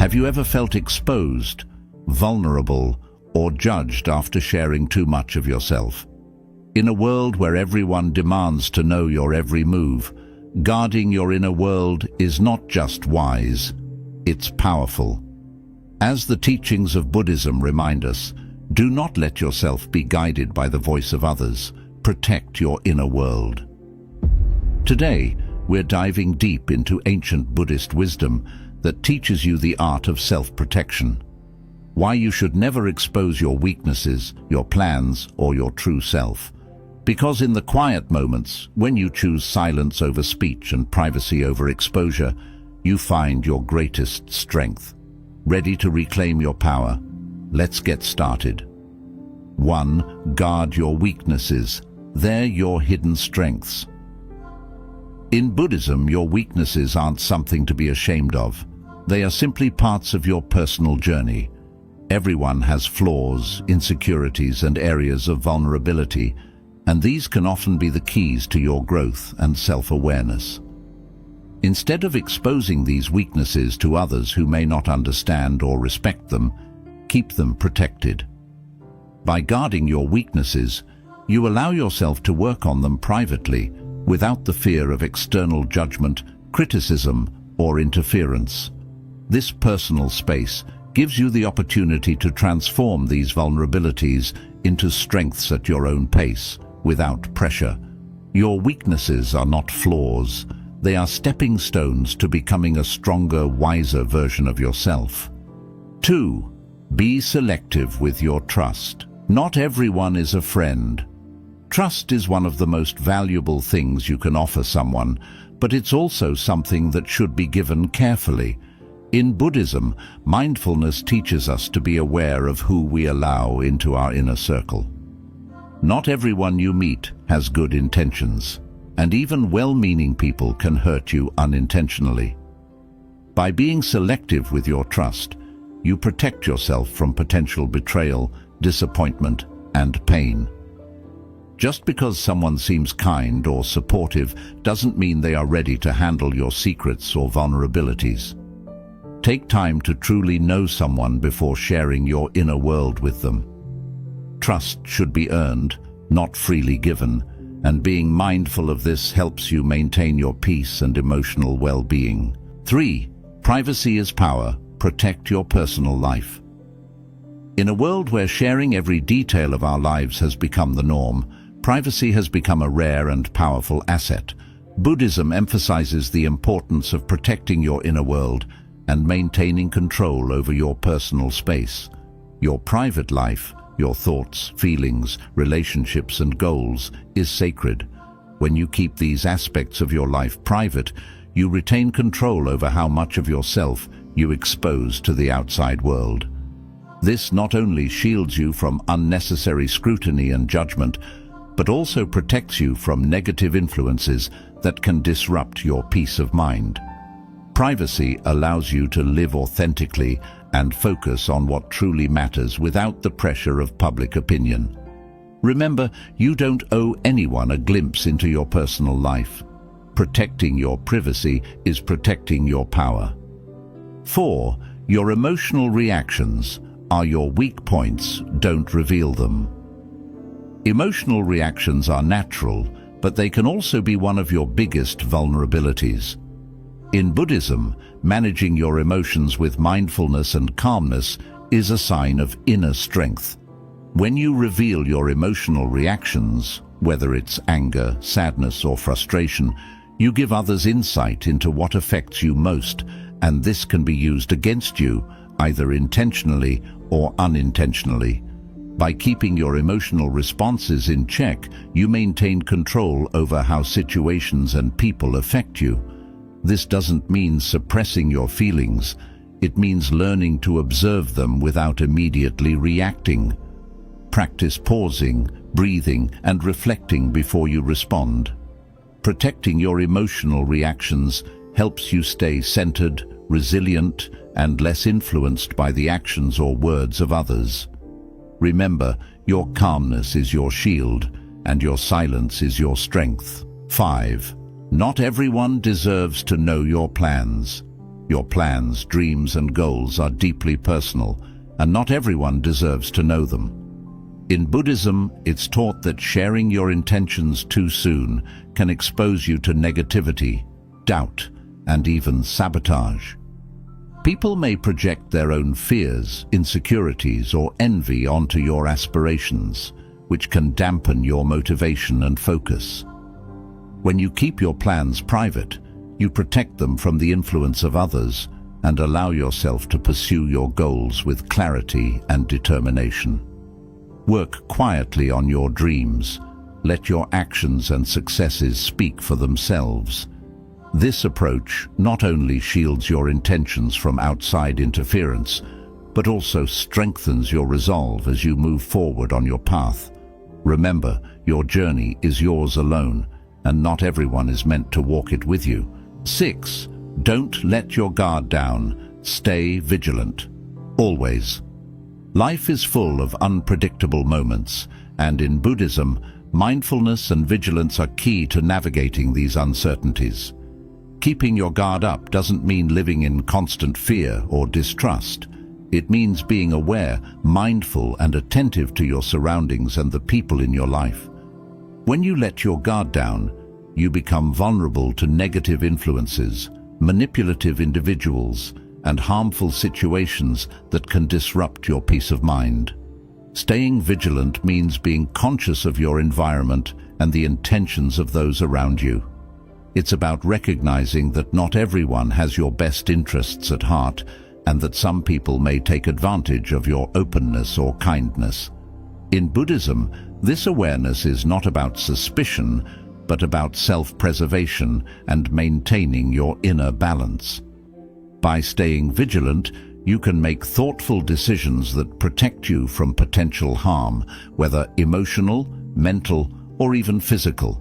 Have you ever felt exposed, vulnerable, or judged after sharing too much of yourself? In a world where everyone demands to know your every move, guarding your inner world is not just wise, it's powerful. As the teachings of Buddhism remind us, do not let yourself be guided by the voice of others. Protect your inner world. Today, we're diving deep into ancient Buddhist wisdom that teaches you the art of self-protection. Why you should never expose your weaknesses, your plans, or your true self. Because in the quiet moments, when you choose silence over speech and privacy over exposure, you find your greatest strength. Ready to reclaim your power? Let's get started. 1. Guard your weaknesses. They're your hidden strengths. In Buddhism, your weaknesses aren't something to be ashamed of. They are simply parts of your personal journey. Everyone has flaws, insecurities, and areas of vulnerability, and these can often be the keys to your growth and self-awareness. Instead of exposing these weaknesses to others who may not understand or respect them, keep them protected. By guarding your weaknesses, you allow yourself to work on them privately, without the fear of external judgment, criticism, or interference. This personal space gives you the opportunity to transform these vulnerabilities into strengths at your own pace, without pressure. Your weaknesses are not flaws. They are stepping stones to becoming a stronger, wiser version of yourself. 2. Be selective with your trust. Not everyone is a friend. Trust is one of the most valuable things you can offer someone, but it's also something that should be given carefully. In Buddhism, mindfulness teaches us to be aware of who we allow into our inner circle. Not everyone you meet has good intentions, and even well-meaning people can hurt you unintentionally. By being selective with your trust, you protect yourself from potential betrayal, disappointment, and pain. Just because someone seems kind or supportive doesn't mean they are ready to handle your secrets or vulnerabilities. Take time to truly know someone before sharing your inner world with them. Trust should be earned, not freely given, and being mindful of this helps you maintain your peace and emotional well-being. 3. Privacy is power. Protect your personal life. In a world where sharing every detail of our lives has become the norm, privacy has become a rare and powerful asset. Buddhism emphasizes the importance of protecting your inner world and maintaining control over your personal space. Your private life, your thoughts, feelings, relationships, and goals is sacred. When you keep these aspects of your life private, you retain control over how much of yourself you expose to the outside world. This not only shields you from unnecessary scrutiny and judgment, but also protects you from negative influences that can disrupt your peace of mind. Privacy allows you to live authentically and focus on what truly matters without the pressure of public opinion. Remember, you don't owe anyone a glimpse into your personal life. Protecting your privacy is protecting your power. 4. Your emotional reactions are your weak points. Don't reveal them. Emotional reactions are natural, but they can also be one of your biggest vulnerabilities. In Buddhism, managing your emotions with mindfulness and calmness is a sign of inner strength. When you reveal your emotional reactions, whether it's anger, sadness, or frustration, you give others insight into what affects you most, and this can be used against you, either intentionally or unintentionally. By keeping your emotional responses in check, you maintain control over how situations and people affect you. This doesn't mean suppressing your feelings. It means learning to observe them without immediately reacting. Practice pausing, breathing, and reflecting before you respond. Protecting your emotional reactions helps you stay centered, resilient, and less influenced by the actions or words of others. Remember, your calmness is your shield, and your silence is your strength. 5. Not everyone deserves to know your plans. Your plans, dreams, and goals are deeply personal, and not everyone deserves to know them. In Buddhism, it's taught that sharing your intentions too soon can expose you to negativity, doubt, and even sabotage. People may project their own fears, insecurities, or envy onto your aspirations, which can dampen your motivation and focus. When you keep your plans private, you protect them from the influence of others and allow yourself to pursue your goals with clarity and determination. Work quietly on your dreams. Let your actions and successes speak for themselves. This approach not only shields your intentions from outside interference, but also strengthens your resolve as you move forward on your path. Remember, your journey is yours alone, and not everyone is meant to walk it with you. 6. Don't let your guard down. Stay vigilant. Always. Life is full of unpredictable moments, and in Buddhism, mindfulness and vigilance are key to navigating these uncertainties. Keeping your guard up doesn't mean living in constant fear or distrust. It means being aware, mindful, and attentive to your surroundings and the people in your life. When you let your guard down, you become vulnerable to negative influences, manipulative individuals, and harmful situations that can disrupt your peace of mind. Staying vigilant means being conscious of your environment and the intentions of those around you. It's about recognizing that not everyone has your best interests at heart, and that some people may take advantage of your openness or kindness. In Buddhism, this awareness is not about suspicion, but about self-preservation and maintaining your inner balance. By staying vigilant, you can make thoughtful decisions that protect you from potential harm, whether emotional, mental, or even physical.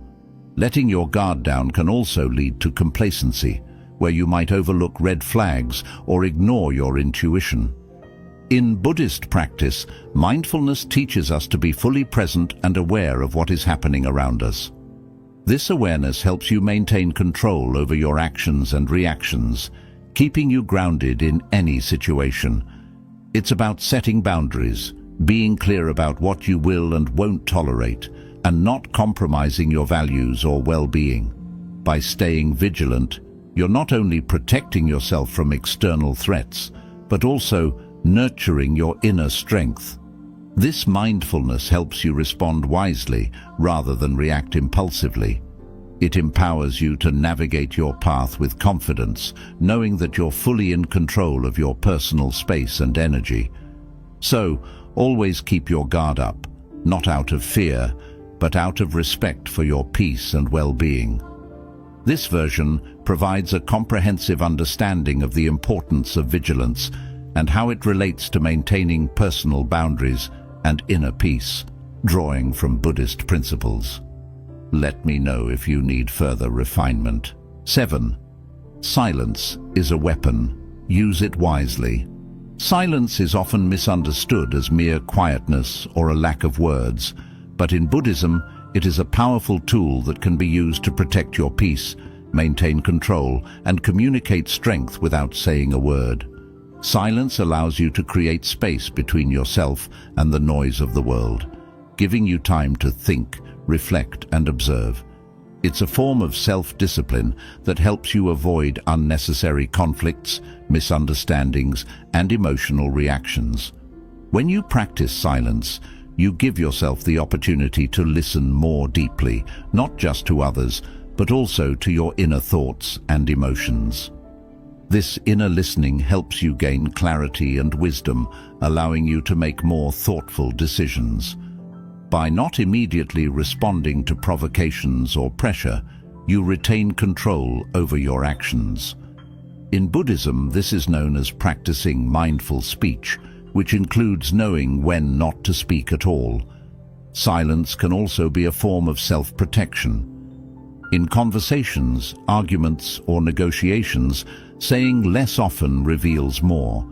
Letting your guard down can also lead to complacency, where you might overlook red flags or ignore your intuition. In Buddhist practice, mindfulness teaches us to be fully present and aware of what is happening around us. This awareness helps you maintain control over your actions and reactions, keeping you grounded in any situation. It's about setting boundaries, being clear about what you will and won't tolerate, and not compromising your values or well-being. By staying vigilant, you're not only protecting yourself from external threats, but also nurturing your inner strength. This mindfulness helps you respond wisely rather than react impulsively. It empowers you to navigate your path with confidence, knowing that you're fully in control of your personal space and energy. So, always keep your guard up, not out of fear, but out of respect for your peace and well-being. This version provides a comprehensive understanding of the importance of vigilance and how it relates to maintaining personal boundaries and inner peace, drawing from Buddhist principles. Let me know if you need further refinement. 7. Silence is a weapon. Use it wisely. Silence is often misunderstood as mere quietness or a lack of words, but in Buddhism, it is a powerful tool that can be used to protect your peace, maintain control, and communicate strength without saying a word. Silence allows you to create space between yourself and the noise of the world, giving you time to think, reflect, and observe. It's a form of self-discipline that helps you avoid unnecessary conflicts, misunderstandings, and emotional reactions. When you practice silence, you give yourself the opportunity to listen more deeply, not just to others, but also to your inner thoughts and emotions. This inner listening helps you gain clarity and wisdom, allowing you to make more thoughtful decisions. By not immediately responding to provocations or pressure, you retain control over your actions. In Buddhism, this is known as practicing mindful speech, which includes knowing when not to speak at all. Silence can also be a form of self-protection. In conversations, arguments, or negotiations, saying less often reveals more.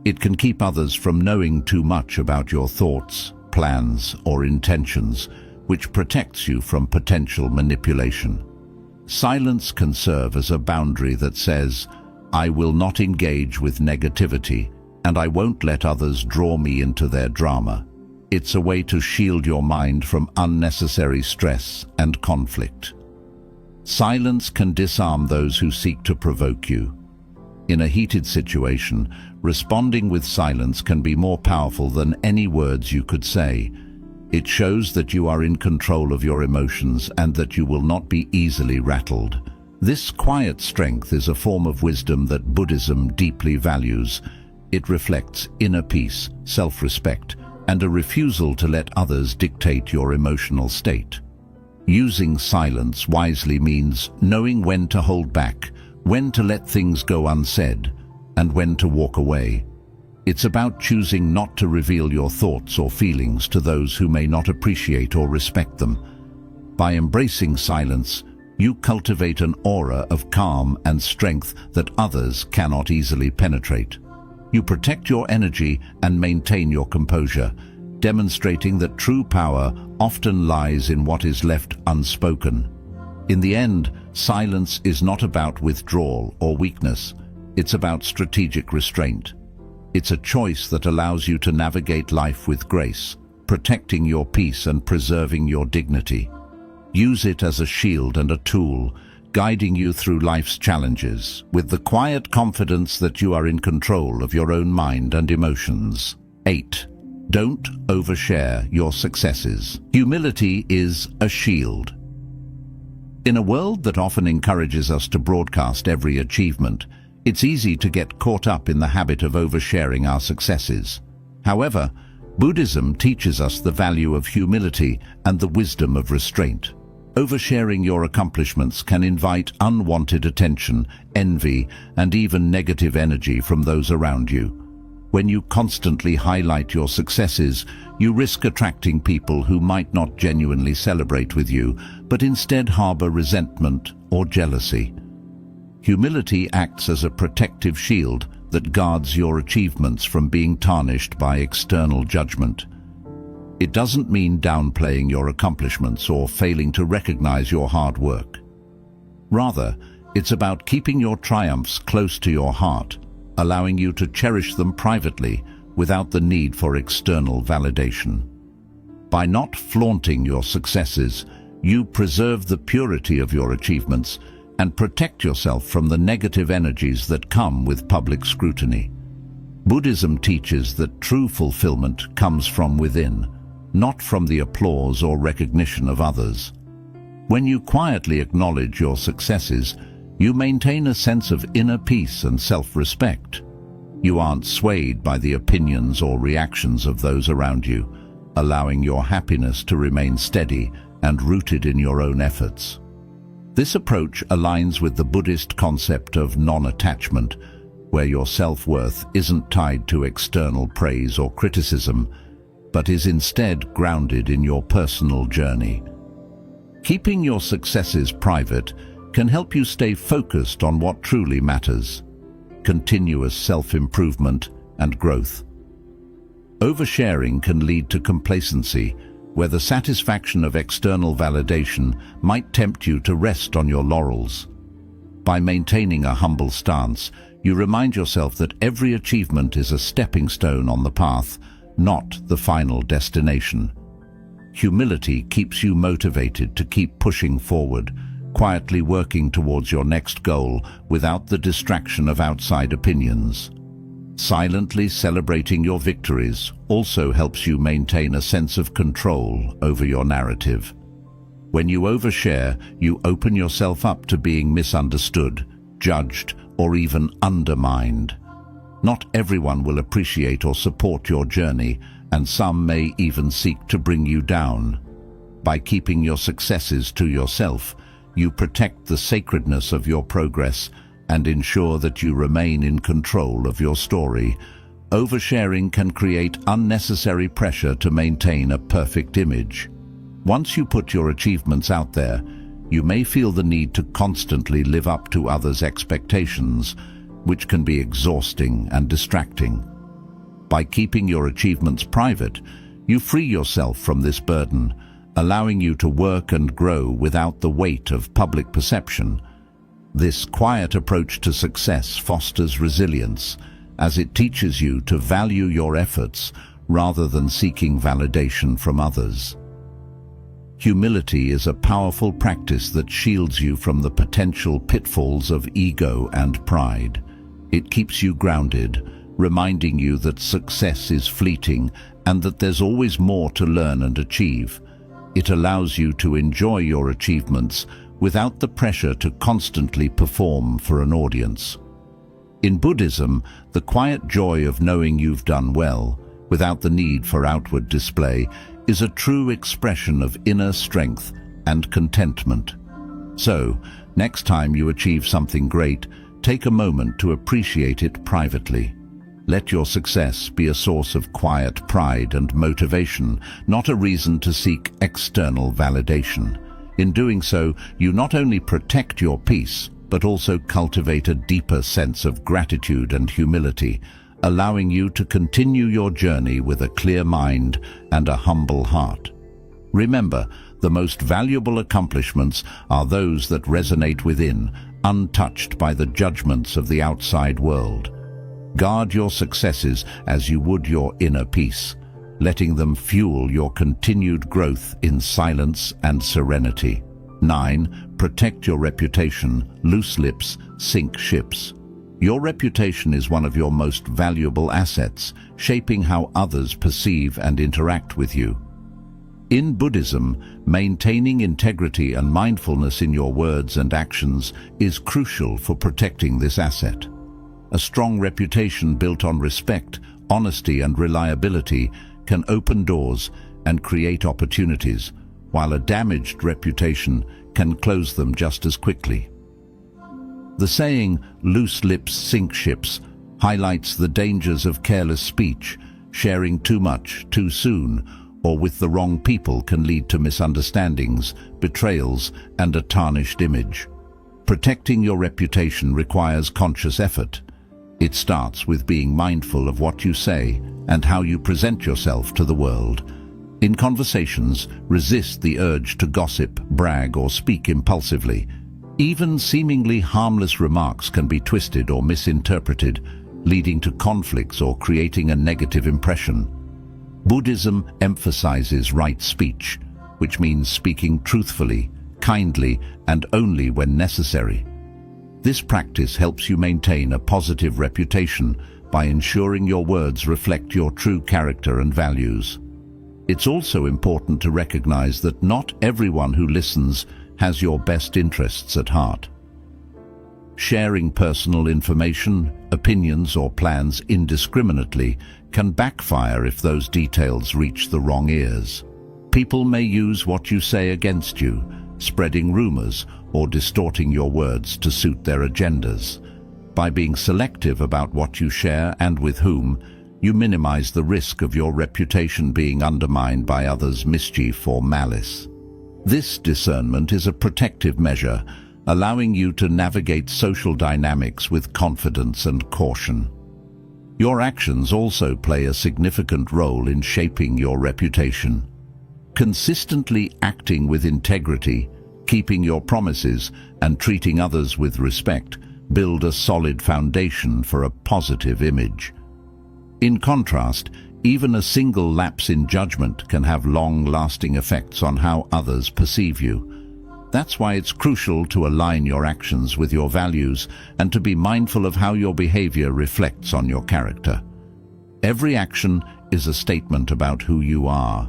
It can keep others from knowing too much about your thoughts, plans, or intentions, which protects you from potential manipulation. Silence can serve as a boundary that says, I will not engage with negativity, and I won't let others draw me into their drama. It's a way to shield your mind from unnecessary stress and conflict. Silence can disarm those who seek to provoke you. In a heated situation, responding with silence can be more powerful than any words you could say. It shows that you are in control of your emotions and that you will not be easily rattled. This quiet strength is a form of wisdom that Buddhism deeply values. It reflects inner peace, self-respect, and a refusal to let others dictate your emotional state. Using silence wisely means knowing when to hold back, when to let things go unsaid, and when to walk away. It's about choosing not to reveal your thoughts or feelings to those who may not appreciate or respect them. By embracing silence, you cultivate an aura of calm and strength that others cannot easily penetrate. You protect your energy and maintain your composure, demonstrating that true power often lies in what is left unspoken. In the end, silence is not about withdrawal or weakness. It's about strategic restraint. It's a choice that allows you to navigate life with grace, protecting your peace and preserving your dignity. Use it as a shield and a tool, guiding you through life's challenges, with the quiet confidence that you are in control of your own mind and emotions. 8. Don't overshare your successes. Humility is a shield. In a world that often encourages us to broadcast every achievement, it's easy to get caught up in the habit of oversharing our successes. However, Buddhism teaches us the value of humility and the wisdom of restraint. Oversharing your accomplishments can invite unwanted attention, envy, and even negative energy from those around you. When you constantly highlight your successes, you risk attracting people who might not genuinely celebrate with you, but instead harbor resentment or jealousy. Humility acts as a protective shield that guards your achievements from being tarnished by external judgment. It doesn't mean downplaying your accomplishments or failing to recognize your hard work. Rather, it's about keeping your triumphs close to your heart, allowing you to cherish them privately without the need for external validation. By not flaunting your successes, you preserve the purity of your achievements and protect yourself from the negative energies that come with public scrutiny. Buddhism teaches that true fulfillment comes from within, not from the applause or recognition of others. When you quietly acknowledge your successes, you maintain a sense of inner peace and self-respect. You aren't swayed by the opinions or reactions of those around you, allowing your happiness to remain steady and rooted in your own efforts. This approach aligns with the Buddhist concept of non-attachment, where your self-worth isn't tied to external praise or criticism, but is instead grounded in your personal journey. Keeping your successes private can help you stay focused on what truly matters: continuous self-improvement and growth. Oversharing can lead to complacency, where the satisfaction of external validation might tempt you to rest on your laurels. By maintaining a humble stance, you remind yourself that every achievement is a stepping stone on the path, not the final destination. Humility keeps you motivated to keep pushing forward, quietly working towards your next goal without the distraction of outside opinions. Silently celebrating your victories also helps you maintain a sense of control over your narrative. When you overshare, you open yourself up to being misunderstood, judged, or even undermined. Not everyone will appreciate or support your journey, and some may even seek to bring you down. By keeping your successes to yourself, you protect the sacredness of your progress and ensure that you remain in control of your story. Oversharing can create unnecessary pressure to maintain a perfect image. Once you put your achievements out there, you may feel the need to constantly live up to others' expectations, which can be exhausting and distracting. By keeping your achievements private, you free yourself from this burden, allowing you to work and grow without the weight of public perception. This quiet approach to success fosters resilience, as it teaches you to value your efforts rather than seeking validation from others. Humility is a powerful practice that shields you from the potential pitfalls of ego and pride. It keeps you grounded, reminding you that success is fleeting and that there's always more to learn and achieve. It allows you to enjoy your achievements without the pressure to constantly perform for an audience. In Buddhism, the quiet joy of knowing you've done well, without the need for outward display, is a true expression of inner strength and contentment. So, next time you achieve something great, take a moment to appreciate it privately. Let your success be a source of quiet pride and motivation, not a reason to seek external validation. In doing so, you not only protect your peace, but also cultivate a deeper sense of gratitude and humility, allowing you to continue your journey with a clear mind and a humble heart. Remember, the most valuable accomplishments are those that resonate within, untouched by the judgments of the outside world. Guard your successes as you would your inner peace, letting them fuel your continued growth in silence and serenity. 9. Protect your reputation. Loose lips sink ships. Your reputation is one of your most valuable assets, shaping how others perceive and interact with you. In Buddhism, maintaining integrity and mindfulness in your words and actions is crucial for protecting this asset. A strong reputation built on respect, honesty, and reliability can open doors and create opportunities, while a damaged reputation can close them just as quickly. The saying, "loose lips sink ships," highlights the dangers of careless speech. Sharing too much, too soon, or with the wrong people can lead to misunderstandings, betrayals, and a tarnished image. Protecting your reputation requires conscious effort. It starts with being mindful of what you say and how you present yourself to the world. In conversations, resist the urge to gossip, brag, or speak impulsively. Even seemingly harmless remarks can be twisted or misinterpreted, leading to conflicts or creating a negative impression. Buddhism emphasizes right speech, which means speaking truthfully, kindly, and only when necessary. This practice helps you maintain a positive reputation by ensuring your words reflect your true character and values. It's also important to recognize that not everyone who listens has your best interests at heart. Sharing personal information, opinions, or plans indiscriminately can backfire if those details reach the wrong ears. People may use what you say against you, spreading rumors or distorting your words to suit their agendas. By being selective about what you share and with whom, you minimize the risk of your reputation being undermined by others' mischief or malice. This discernment is a protective measure, allowing you to navigate social dynamics with confidence and caution. Your actions also play a significant role in shaping your reputation. Consistently acting with integrity, keeping your promises, and treating others with respect build a solid foundation for a positive image. In contrast, even a single lapse in judgment can have long-lasting effects on how others perceive you. That's why it's crucial to align your actions with your values and to be mindful of how your behavior reflects on your character. Every action is a statement about who you are,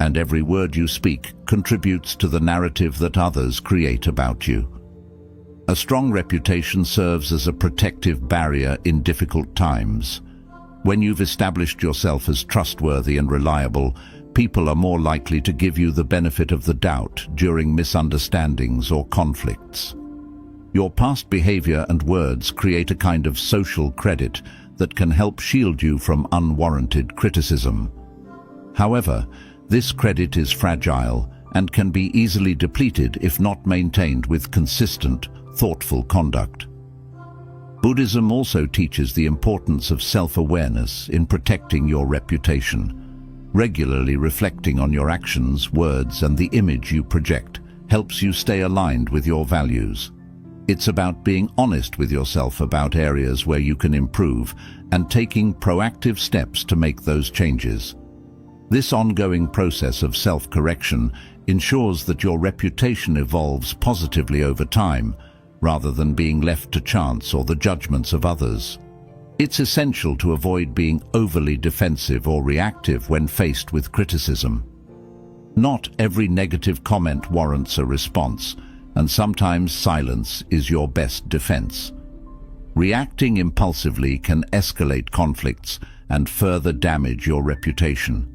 and every word you speak contributes to the narrative that others create about you. A strong reputation serves as a protective barrier in difficult times. When you've established yourself as trustworthy and reliable, people are more likely to give you the benefit of the doubt during misunderstandings or conflicts. Your past behavior and words create a kind of social credit that can help shield you from unwarranted criticism. However, this credit is fragile and can be easily depleted if not maintained with consistent, thoughtful conduct. Buddhism also teaches the importance of self-awareness in protecting your reputation. Regularly reflecting on your actions, words, and the image you project helps you stay aligned with your values. It's about being honest with yourself about areas where you can improve and taking proactive steps to make those changes. This ongoing process of self-correction ensures that your reputation evolves positively over time, rather than being left to chance or the judgments of others. It's essential to avoid being overly defensive or reactive when faced with criticism. Not every negative comment warrants a response, and sometimes silence is your best defense. Reacting impulsively can escalate conflicts and further damage your reputation.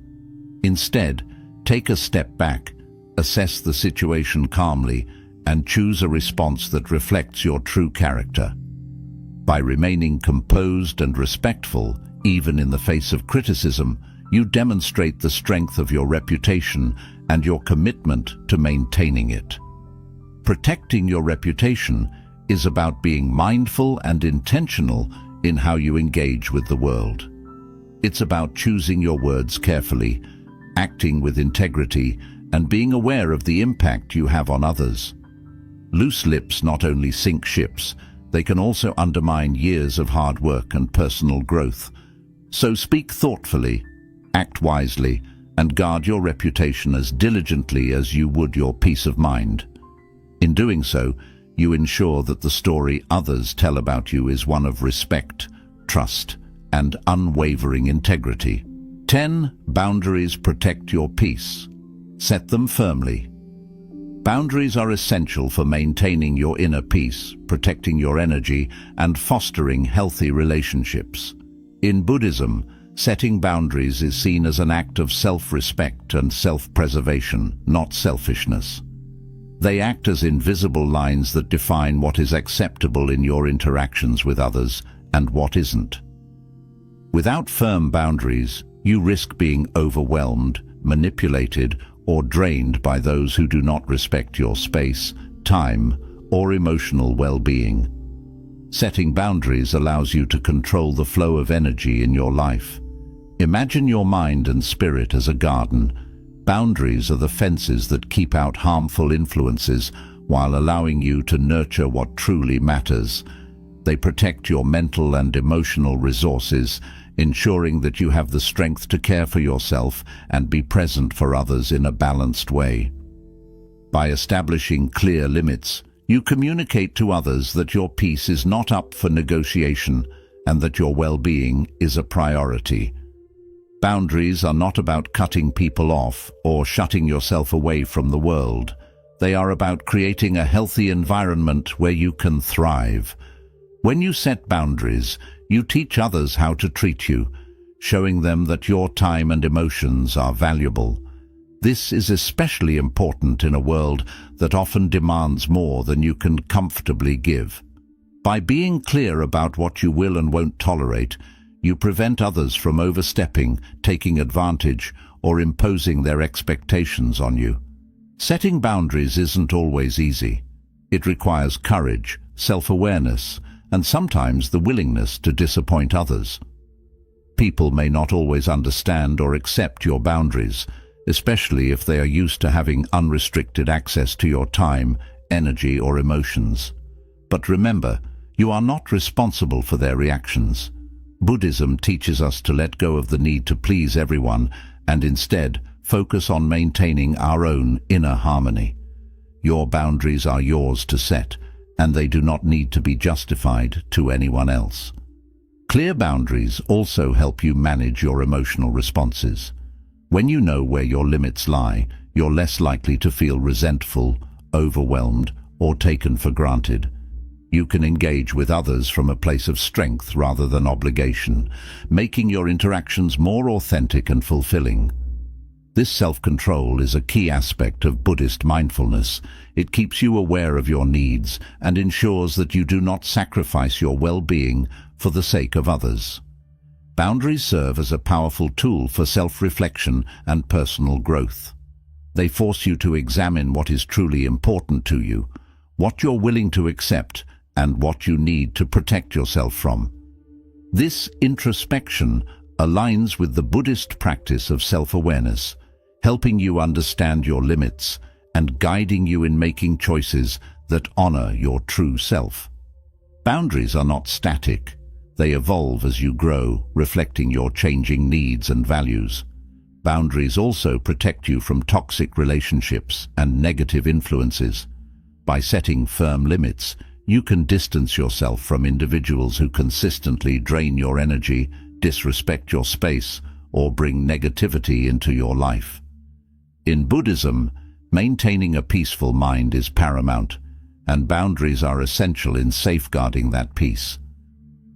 Instead, take a step back, assess the situation calmly, and choose a response that reflects your true character. By remaining composed and respectful, even in the face of criticism, you demonstrate the strength of your reputation and your commitment to maintaining it. Protecting your reputation is about being mindful and intentional in how you engage with the world. It's about choosing your words carefully, acting with integrity, and being aware of the impact you have on others. Loose lips not only sink ships, they can also undermine years of hard work and personal growth. So speak thoughtfully, act wisely, and guard your reputation as diligently as you would your peace of mind. In doing so, you ensure that the story others tell about you is one of respect, trust, and unwavering integrity. 10. Boundaries protect your peace. Set them firmly. Boundaries are essential for maintaining your inner peace, protecting your energy, and fostering healthy relationships. In Buddhism, setting boundaries is seen as an act of self-respect and self-preservation, not selfishness. They act as invisible lines that define what is acceptable in your interactions with others and what isn't. Without firm boundaries, you risk being overwhelmed, manipulated, or drained by those who do not respect your space, time, or emotional well-being. Setting boundaries allows you to control the flow of energy in your life. Imagine your mind and spirit as a garden. Boundaries are the fences that keep out harmful influences while allowing you to nurture what truly matters. They protect your mental and emotional resources, ensuring that you have the strength to care for yourself and be present for others in a balanced way. By establishing clear limits, you communicate to others that your peace is not up for negotiation and that your well-being is a priority. Boundaries are not about cutting people off or shutting yourself away from the world. They are about creating a healthy environment where you can thrive. When you set boundaries, you teach others how to treat you, showing them that your time and emotions are valuable. This is especially important in a world that often demands more than you can comfortably give. By being clear about what you will and won't tolerate, you prevent others from overstepping, taking advantage, or imposing their expectations on you. Setting boundaries isn't always easy. It requires courage, self-awareness, and sometimes the willingness to disappoint others. People may not always understand or accept your boundaries, especially if they are used to having unrestricted access to your time, energy, or emotions. But remember, you are not responsible for their reactions. Buddhism teaches us to let go of the need to please everyone and instead focus on maintaining our own inner harmony. Your boundaries are yours to set, and they do not need to be justified to anyone else. Clear boundaries also help you manage your emotional responses. When you know where your limits lie, you're less likely to feel resentful, overwhelmed, or taken for granted. You can engage with others from a place of strength rather than obligation, making your interactions more authentic and fulfilling. This self-control is a key aspect of Buddhist mindfulness. It keeps you aware of your needs and ensures that you do not sacrifice your well-being for the sake of others. Boundaries serve as a powerful tool for self-reflection and personal growth. They force you to examine what is truly important to you, what you're willing to accept, and what you need to protect yourself from. This introspection aligns with the Buddhist practice of self-awareness, helping you understand your limits and guiding you in making choices that honor your true self. Boundaries are not static. They evolve as you grow, reflecting your changing needs and values. Boundaries also protect you from toxic relationships and negative influences. By setting firm limits, you can distance yourself from individuals who consistently drain your energy, disrespect your space, or bring negativity into your life. In Buddhism, maintaining a peaceful mind is paramount, and boundaries are essential in safeguarding that peace.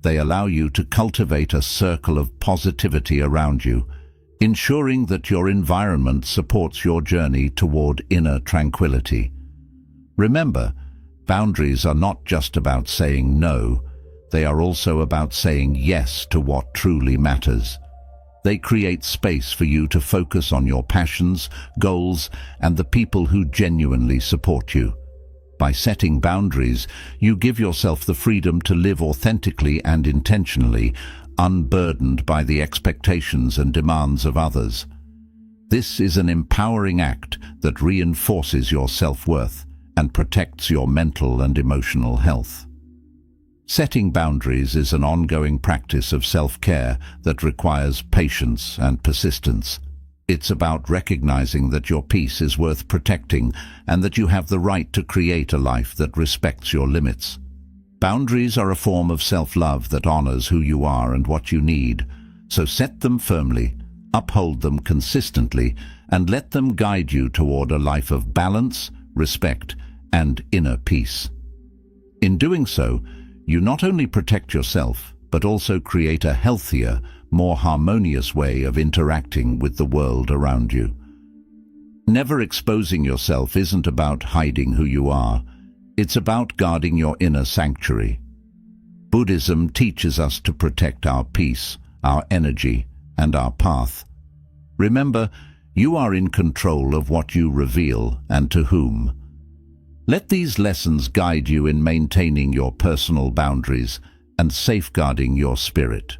They allow you to cultivate a circle of positivity around you, ensuring that your environment supports your journey toward inner tranquility. Remember, boundaries are not just about saying no, they are also about saying yes to what truly matters. They create space for you to focus on your passions, goals, and the people who genuinely support you. By setting boundaries, you give yourself the freedom to live authentically and intentionally, unburdened by the expectations and demands of others. This is an empowering act that reinforces your self-worth and protects your mental and emotional health. Setting boundaries is an ongoing practice of self-care that requires patience and persistence. It's about recognizing that your peace is worth protecting and that you have the right to create a life that respects your limits. Boundaries are a form of self-love that honors who you are and what you need, so set them firmly, uphold them consistently, and let them guide you toward a life of balance, respect, and inner peace. In doing so, you not only protect yourself, but also create a healthier, more harmonious way of interacting with the world around you. Never exposing yourself isn't about hiding who you are. It's about guarding your inner sanctuary. Buddhism teaches us to protect our peace, our energy, and our path. Remember, you are in control of what you reveal and to whom. Let these lessons guide you in maintaining your personal boundaries and safeguarding your spirit.